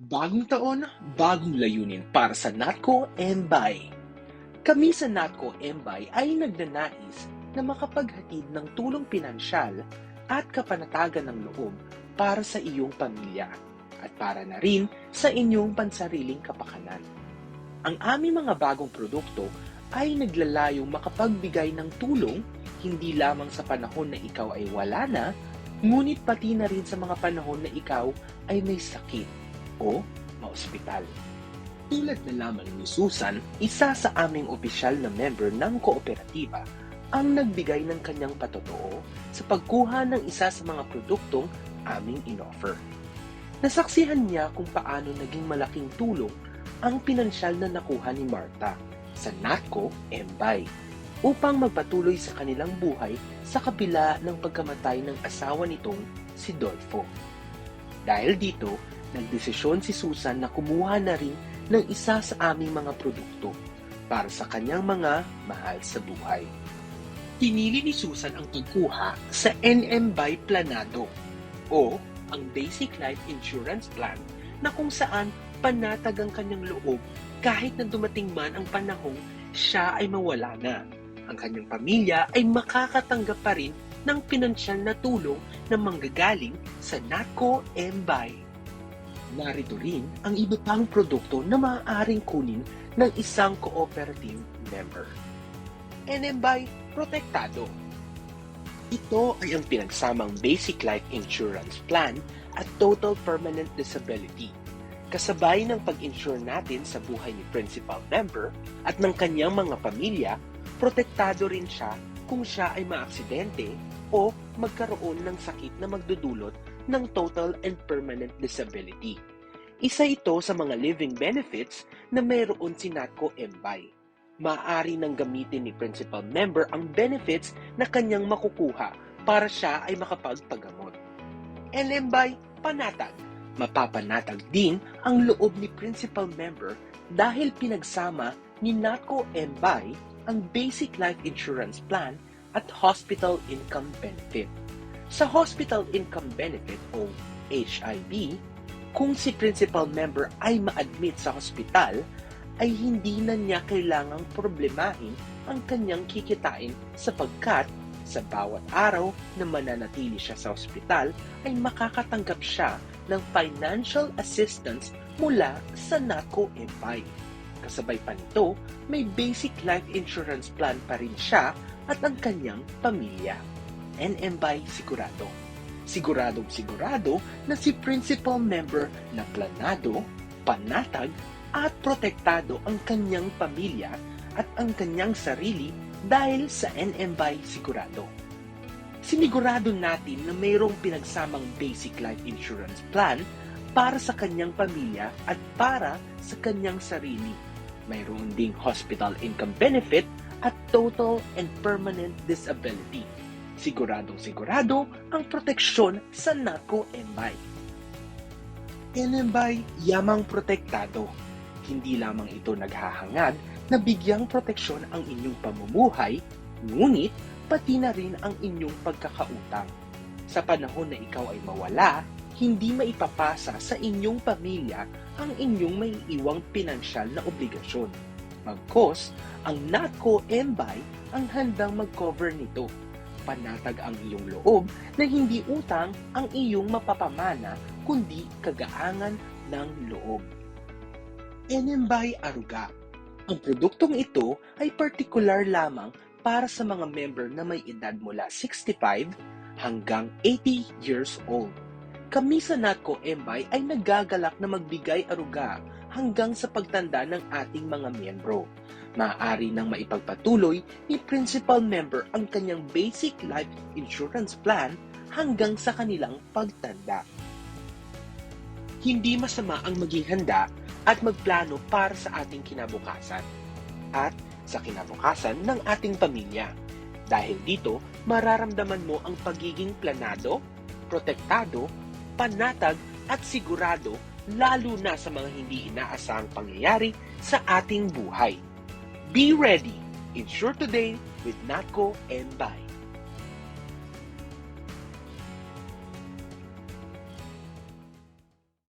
Bagong taon, bagong layunin para sa Natco Mbay. Kami sa Natco Mbay ay nagnanais na makapaghatid ng tulong pinansyal at kapanatagan ng loob para sa iyong pamilya at para na rin sa inyong pansariling kapakanan. Ang aming mga bagong produkto ay naglalayong makapagbigay ng tulong hindi lamang sa panahon na ikaw ay wala na, ngunit pati na rin sa mga panahon na ikaw ay may sakit o maospital. Tulad na lamang ni Susan, isa sa aming opisyal na member ng kooperatiba, ang nagbigay ng kanyang patotoo sa pagkuha ng isa sa mga produktong aming inoffer. Nasaksihan niya kung paano naging malaking tulong ang pinansyal na nakuha ni Martha sa Natco Mbay upang magpatuloy sa kanilang buhay sa kabila ng pagkamatay ng asawa nitong si Dolfo. Dahil dito, nagdesisyon si Susan na kumuha na rin ng isa sa aming mga produkto para sa kanyang mga mahal sa buhay. Pinili ni Susan ang pagkuha sa NMBay Planado o ang Basic Life Insurance Plan na kung saan panatag ang kanyang loob kahit na dumating man ang panahong siya ay mawala na. Ang kanyang pamilya ay makakatanggap pa rin ng pinansyal na tulong na manggagaling sa Natco Mbay. Narito rin ang iba pang produkto na maaaring kunin ng isang cooperative member. NMBay Protektado. Ito ay ang pinagsamang Basic Life Insurance Plan at Total Permanent Disability. Kasabay ng pag-insure natin sa buhay ni principal member at ng kanyang mga pamilya, protektado rin siya kung siya ay maaksidente o magkaroon ng sakit na magdudulot ng total and permanent disability. Isa ito sa mga living benefits na mayroon si Natco Mbay. Maaari nang gamitin ni principal member ang benefits na kanyang makukuha para siya ay makapagpagamot. NMBay Panatag. Mapapanatag din ang loob ni principal member dahil pinagsama ni Natco Mbay ang Basic Life Insurance Plan at Hospital Income Benefit. Sa Hospital Income Benefit o HIB, kung si principal member ay ma-admit sa hospital, ay hindi na niya kailangang problemahin ang kanyang kikitain sapagkat sa bawat araw na mananatili siya sa hospital ay makakatanggap siya ng financial assistance mula sa Natco Mbay. Kasabay pa nito, may basic life insurance plan pa rin siya at ang kanyang pamilya. NMBay Sigurado. Siguradong sigurado na si principal member na planado, panatag at protektado ang kanyang pamilya at ang kanyang sarili dahil sa NMBay Sigurado. Sinigurado natin na mayroong pinagsamang basic life insurance plan para sa kanyang pamilya at para sa kanyang sarili. Mayroon ding hospital income benefit at total and permanent disability. Siguradong sigurado ang proteksyon sa Natco Mbay. NMBay Yamang Protektado. Hindi lamang ito naghahangad na bigyang proteksyon ang inyong pamumuhay, ngunit pati na rin ang inyong pagkakautang. Sa panahon na ikaw ay mawala, hindi maipapasa sa inyong pamilya ang inyong may iwang pinansyal na obligasyon. Magkos, ang Natco Mbay ang handang mag-cover nito. Panatag ang iyong loob na hindi utang ang iyong mapapamana kundi kagaangan ng loob. NMBay Aruga. Ang produktong ito ay partikular lamang para sa mga member na may edad mula 65 hanggang 80 years old. Kami sa Natco Mbay ay nagagalak na magbigay aruga hanggang sa pagtanda ng ating mga miyembro. Maaari nang maipagpatuloy ni principal member ang kanyang basic life insurance plan hanggang sa kanilang pagtanda. Hindi masama ang maging handa at magplano para sa ating kinabukasan at sa kinabukasan ng ating pamilya. Dahil dito, mararamdaman mo ang pagiging planado, protektado, panatag at sigurado lalo na sa mga hindi inaasahang pangyayari sa ating buhay. Be ready! Insure today with Natco Mbay.